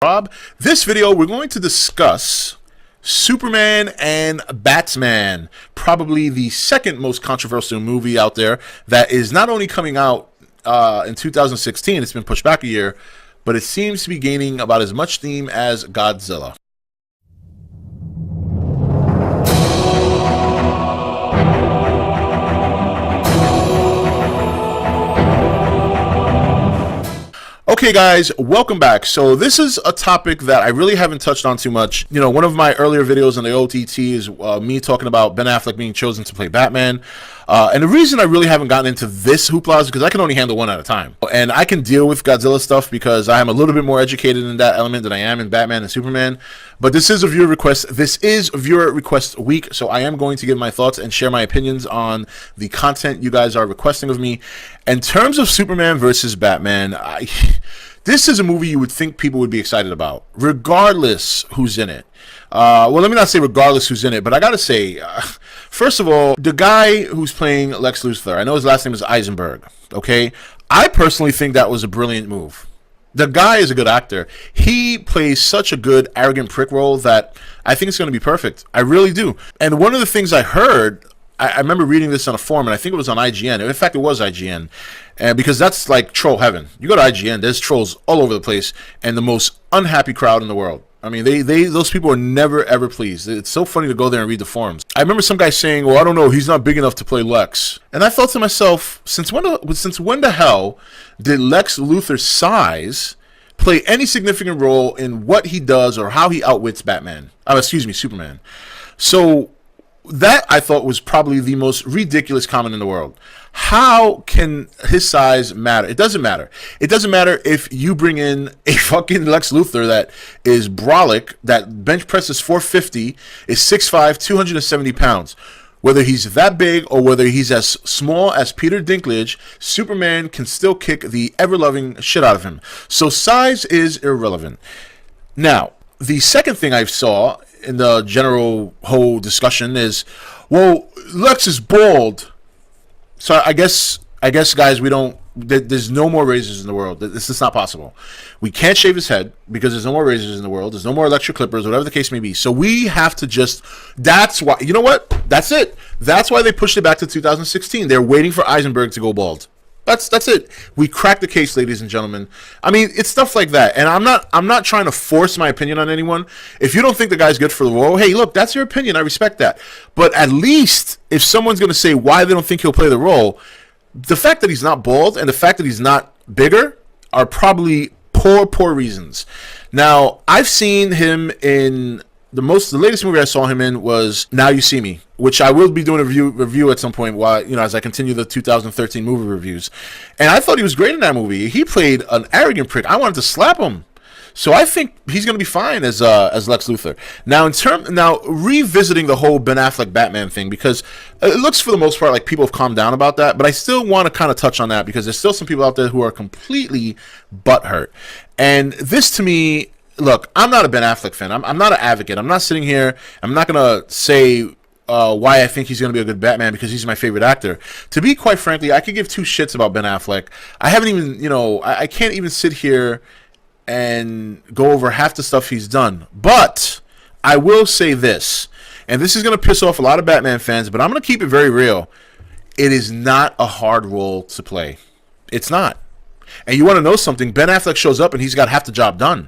Rob. This video, we're going to discuss Superman and Batman, probably the second most controversial movie out there that is not only coming out in 2016, it's been pushed back a year, but it seems to be gaining about as much steam as Godzilla. Okay guys, welcome back. So this is a topic that I really haven't touched on too much. You know, one of my earlier videos on the OTT is me talking about Ben Affleck being chosen to play Batman. And the reason I really haven't gotten into this hoopla is because I can only handle one at a time. And I can deal with Godzilla stuff because I am a little bit more educated in that element than I am in Batman and Superman. But this is a viewer request. This is viewer request week, so I am going to give my thoughts and share my opinions on the content you guys are requesting of me. In terms of Superman versus Batman, this is a movie you would think people would be excited about, regardless who's in it. Well, let me not say regardless who's in it, but I gotta say, first of all, the guy who's playing Lex Luthor, I know his last name is Eisenberg, okay? I personally think that was a brilliant move. The guy is a good actor. He plays such a good, arrogant prick role that I think it's going to be perfect. I really do. And one of the things I heard, I remember reading this on a forum, and I think it was on IGN. In fact, it was IGN. Because that's like troll heaven. You go to IGN, there's trolls all over the place, and the most unhappy crowd in the world. I mean, those people are never, ever pleased. It's so funny to go there and read the forums. I remember some guy saying, well, I don't know, he's not big enough to play Lex. And I thought to myself, since when the hell did Lex Luthor's size play any significant role in what he does or how he outwits Batman? Superman. So that, I thought, was probably the most ridiculous comment in the world. How can his size matter? It doesn't matter. It doesn't matter if you bring in a fucking Lex Luthor that is brolic, that bench presses 450, is 6'5", 270 pounds. Whether he's that big or whether he's as small as Peter Dinklage, Superman can still kick the ever-loving shit out of him. So size is irrelevant. Now, the second thing I saw in the general whole discussion is, well, Lex is bald. So I guess guys, there's no more razors in the world. This is not possible. We can't shave his head because there's no more razors in the world. There's no more electric clippers, whatever the case may be. So we have to that's why, you know what? That's it. That's why they pushed it back to 2016. They're waiting for Eisenberg to go bald. That's it. We cracked the case, ladies and gentlemen. I mean, it's stuff like that. And I'm not trying to force my opinion on anyone. If you don't think the guy's good for the role, hey, look, that's your opinion. I respect that. But at least if someone's going to say why they don't think he'll play the role, the fact that he's not bald and the fact that he's not bigger are probably poor reasons. Now, I've seen him in the latest movie I saw him in was Now You See Me, which I will be doing a review at some point while, as I continue the 2013 movie reviews. And I thought he was great in that movie. He played an arrogant prick. I wanted to slap him. So I think he's going to be fine as Lex Luthor. Now revisiting the whole Ben Affleck Batman thing, because it looks for the most part like people have calmed down about that, but I still want to kind of touch on that because there's still some people out there who are completely butthurt. And this, to me, look, I'm not a Ben Affleck fan. I'm not an advocate. I'm not sitting here. I'm not going to say why I think he's going to be a good Batman because he's my favorite actor. To be quite frankly, I could give two shits about Ben Affleck. I haven't even, I can't even sit here and go over half the stuff he's done. But I will say this, and this is going to piss off a lot of Batman fans, but I'm going to keep it very real. It is not a hard role to play. It's not. And you want to know something? Ben Affleck shows up and he's got half the job done.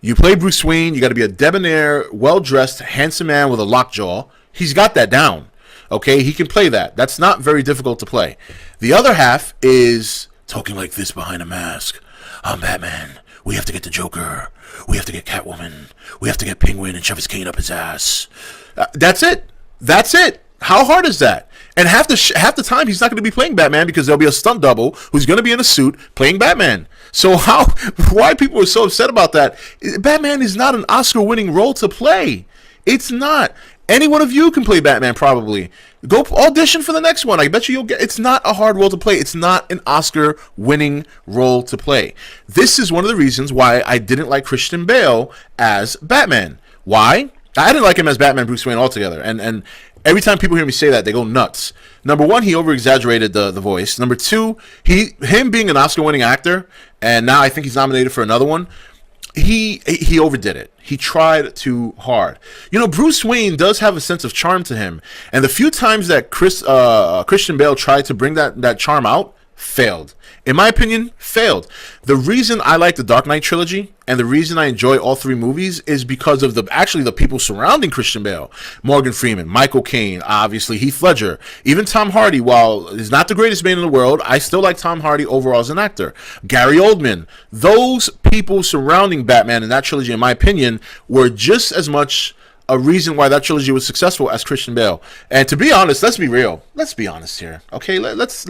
You play Bruce Wayne, you got to be a debonair, well-dressed, handsome man with a lockjaw. He's got that down. Okay? He can play that. That's not very difficult to play. The other half is talking like this behind a mask. I'm Batman. We have to get the Joker. We have to get Catwoman. We have to get Penguin and shove his cane up his ass. That's it. That's it. How hard is that? And half the time, he's not going to be playing Batman because there'll be a stunt double who's going to be in a suit playing Batman. So why people are so upset about that? Batman is not an Oscar-winning role to play. It's not. Any one of you can play Batman, probably. Go audition for the next one. I bet you'll get. It's not a hard role to play. It's not an Oscar-winning role to play. This is one of the reasons why I didn't like Christian Bale as Batman. Why? I didn't like him as Batman Bruce Wayne altogether. And every time people hear me say that, they go nuts. Number one, he over-exaggerated the voice. Number two, him being an Oscar-winning actor, and now I think he's nominated for another one, he overdid it. He tried too hard. You know, Bruce Wayne does have a sense of charm to him, and the few times that Christian Bale tried to bring that charm out, failed. In my opinion, failed. The reason I like the Dark Knight trilogy and the reason I enjoy all three movies is because of the people surrounding Christian Bale. Morgan Freeman, Michael Caine, obviously Heath Ledger, even Tom Hardy. While he's not the greatest man in the world, I still like Tom Hardy overall as an actor. Gary Oldman. Those people surrounding Batman in that trilogy, in my opinion, were just as much a reason why that trilogy was successful as Christian Bale. And to be honest, let's be real. Let's be honest here, okay? Let's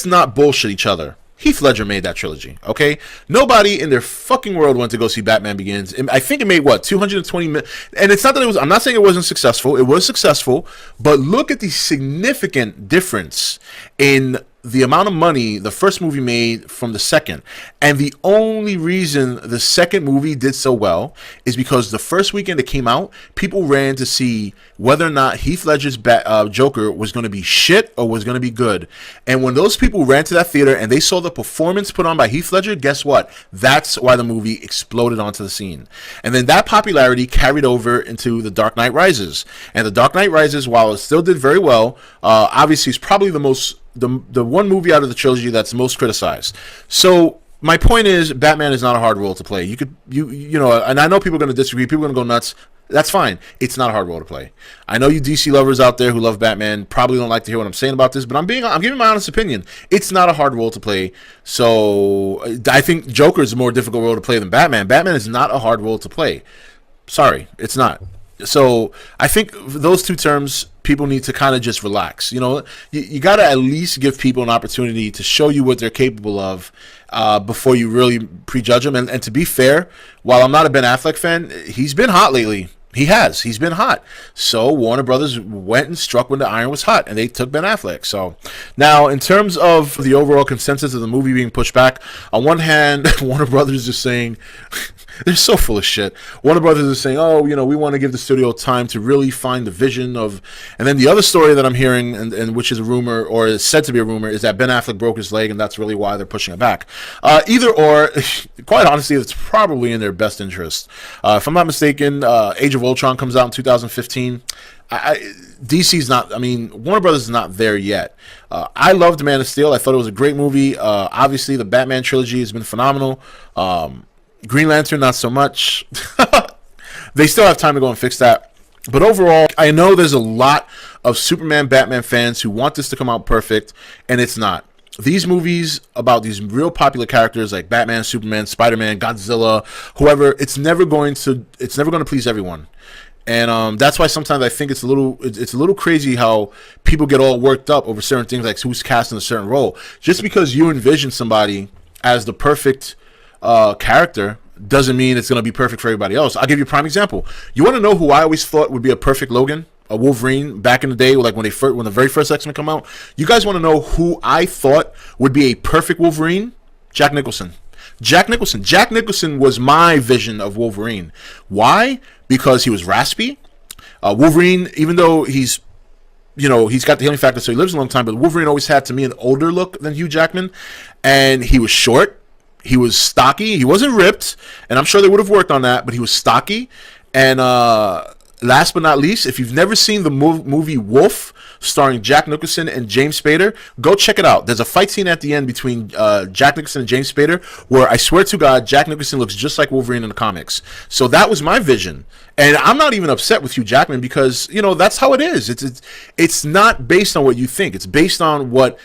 not bullshit each other. Heath Ledger made that trilogy, okay? Nobody in their fucking world went to go see Batman Begins. I think it made, what, 220 million? And it's not that it was, I'm not saying it wasn't successful. It was successful, but look at the significant difference in the amount of money the first movie made from the second. And the only reason the second movie did so well is because the first weekend it came out, people ran to see whether or not Heath Ledger's Joker was going to be shit or was going to be good. And when those people ran to that theater and they saw the performance put on by Heath Ledger, guess what? That's why the movie exploded onto the scene. And then that popularity carried over into The Dark Knight Rises. And The Dark Knight Rises, while it still did very well, obviously is probably the one movie out of the trilogy that's most criticized. So my point is, Batman is not a hard role to play. You know, and I know people are going to disagree. People are going to go nuts. That's fine. It's not a hard role to play. I know you DC lovers out there who love Batman probably don't like to hear what I'm saying about this, but I'm giving my honest opinion. It's not a hard role to play. So I think Joker is a more difficult role to play than Batman. Batman is not a hard role to play. Sorry, it's not. So I think those two terms, people need to kind of just relax. You know, you got to at least give people an opportunity to show you what they're capable of before you really prejudge them. And to be fair, while I'm not a Ben Affleck fan, he's been hot lately. He's been hot. So Warner Brothers went and struck when the iron was hot, and they took Ben Affleck. So now, in terms of the overall consensus of the movie being pushed back, on one hand, Warner Brothers is saying they're so full of shit. Warner Brothers is saying, oh, you know, we want to give the studio time to really find the vision of. And then the other story that I'm hearing, and which is a rumor, or is said to be a rumor, is that Ben Affleck broke his leg, and that's really why they're pushing it back. Either or, quite honestly, it's probably in their best interest. If I'm not mistaken, Age of Ultron comes out in 2015. DC's not, I mean, Warner Brothers is not there yet. I loved Man of Steel. I thought it was a great movie. Obviously, the Batman trilogy has been phenomenal. Green Lantern, not so much. They still have time to go and fix that. But overall, I know there's a lot of Superman, Batman fans who want this to come out perfect, and it's not. These movies about these real popular characters like Batman, Superman, Spider-Man, Godzilla, whoever, it's never going to please everyone. And that's why sometimes I think it's a little crazy how people get all worked up over certain things, like who's cast in a certain role. Just because you envision somebody as the perfect character doesn't mean it's going to be perfect for everybody else. I'll give you a prime example. You want to know who I always thought would be a perfect Logan? A Wolverine back in the day, like when the very first X-Men come out. You guys want to know who I thought would be a perfect Wolverine? Jack Nicholson. Jack Nicholson was my vision of Wolverine. Why? Because he was raspy. Wolverine, even though he's got the healing factor, so he lives a long time, but Wolverine always had, to me, an older look than Hugh Jackman. And he was short. He was stocky. He wasn't ripped. And I'm sure they would have worked on that, but he was stocky. And last but not least, if you've never seen the movie Wolf, starring Jack Nicholson and James Spader, go check it out. There's a fight scene at the end between Jack Nicholson and James Spader where I swear to God, Jack Nicholson looks just like Wolverine in the comics. So that was my vision. And I'm not even upset with Hugh Jackman because, you know, that's how it is. It's not based on what you think. It's based on what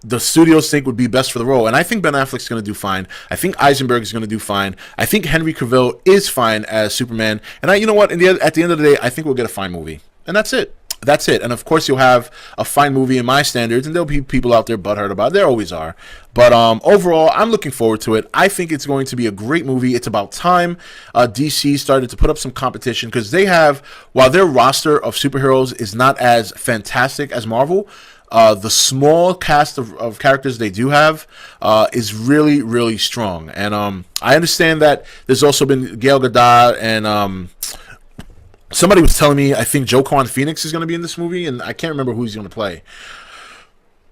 the studios think would be best for the role. And I think Ben Affleck's going to do fine. I think Eisenberg is going to do fine. I think Henry Cavill is fine as Superman. And you know what? At the end of the day, I think we'll get a fine movie. And that's it. That's it. And of course, you'll have a fine movie in my standards, and there'll be people out there butthurt about it. There always are. But overall, I'm looking forward to it. I think it's going to be a great movie. It's about time DC started to put up some competition because they have, while their roster of superheroes is not as fantastic as Marvel, the small cast of characters they do have is really, really strong. And I understand that there's also been Gal Gadot and somebody was telling me I think Joaquin Phoenix is going to be in this movie, and I can't remember who he's going to play.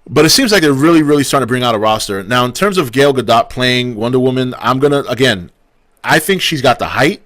But it seems like they're really, really starting to bring out a roster. Now, in terms of Gal Gadot playing Wonder Woman, I'm going to, again, I think she's got the height.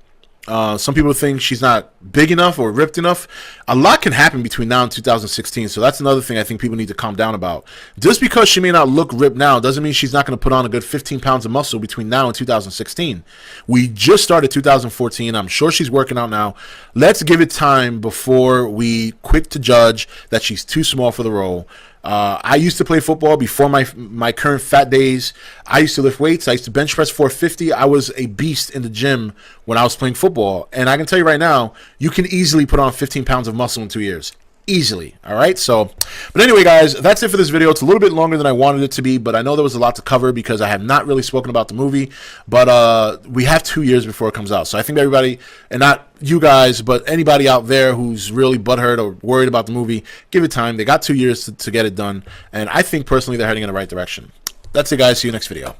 Some people think she's not big enough or ripped enough. A lot can happen between now and 2016, so that's another thing I think people need to calm down about. Just because she may not look ripped now doesn't mean she's not going to put on a good 15 pounds of muscle between now and 2016. We just started 2014. I'm sure she's working out now. Let's give it time before we quick to judge that she's too small for the role. I used to play football before my current fat days. I used to lift weights. I used to bench press 450. I was a beast in the gym when I was playing football. And I can tell you right now, you can easily put on 15 pounds of muscle in 2 years. Easily. All right. So, but anyway, guys, that's it for this video. It's a little bit longer than I wanted it to be, but I know there was a lot to cover because I have not really spoken about the movie. But we have 2 years before it comes out. So I think everybody, and not you guys, but anybody out there who's really butthurt or worried about the movie, give it time. They got 2 years to get it done. And I think personally they're heading in the right direction. That's it, guys. See you next video.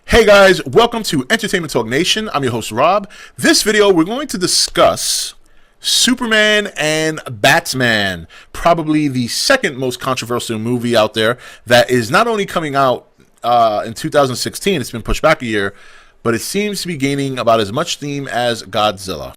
Hey guys, welcome to Entertainment Talk Nation. I'm your host, Rob. This video, we're going to discuss Superman and Batman, probably the second most controversial movie out there that is not only coming out in 2016, it's been pushed back a year, but it seems to be gaining about as much steam as Godzilla.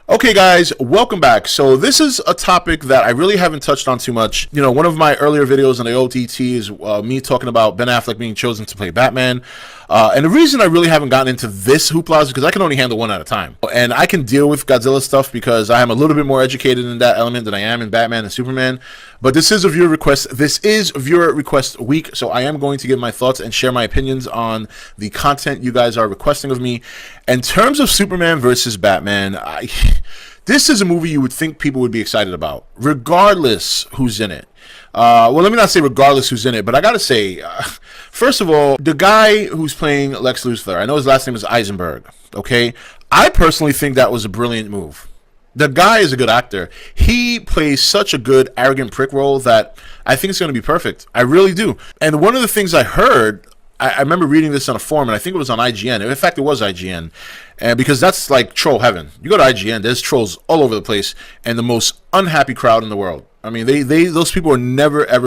Okay guys, welcome back. So this is a topic that I really haven't touched on too much. You know, one of my earlier videos on the OTT is me talking about Ben Affleck being chosen to play Batman. And the reason I really haven't gotten into this hoopla is because I can only handle one at a time. And I can deal with Godzilla stuff because I am a little bit more educated in that element than I am in Batman and Superman. But this is a viewer request. This is viewer request week, so I am going to give my thoughts and share my opinions on the content you guys are requesting of me. In terms of Superman versus Batman, this is a movie you would think people would be excited about, regardless who's in it. Well, let me not say regardless who's in it, but I gotta say, first of all, the guy who's playing Lex Luthor, I know his last name is Eisenberg, okay? I personally think that was a brilliant move. The guy is a good actor. He plays such a good, arrogant prick role that I think it's going to be perfect. I really do. And one of the things I heard, I remember reading this on a forum, and I think it was on IGN. In fact, it was IGN. And because that's like troll heaven. You go to IGN, there's trolls all over the place, and the most unhappy crowd in the world. I mean, those people are never, ever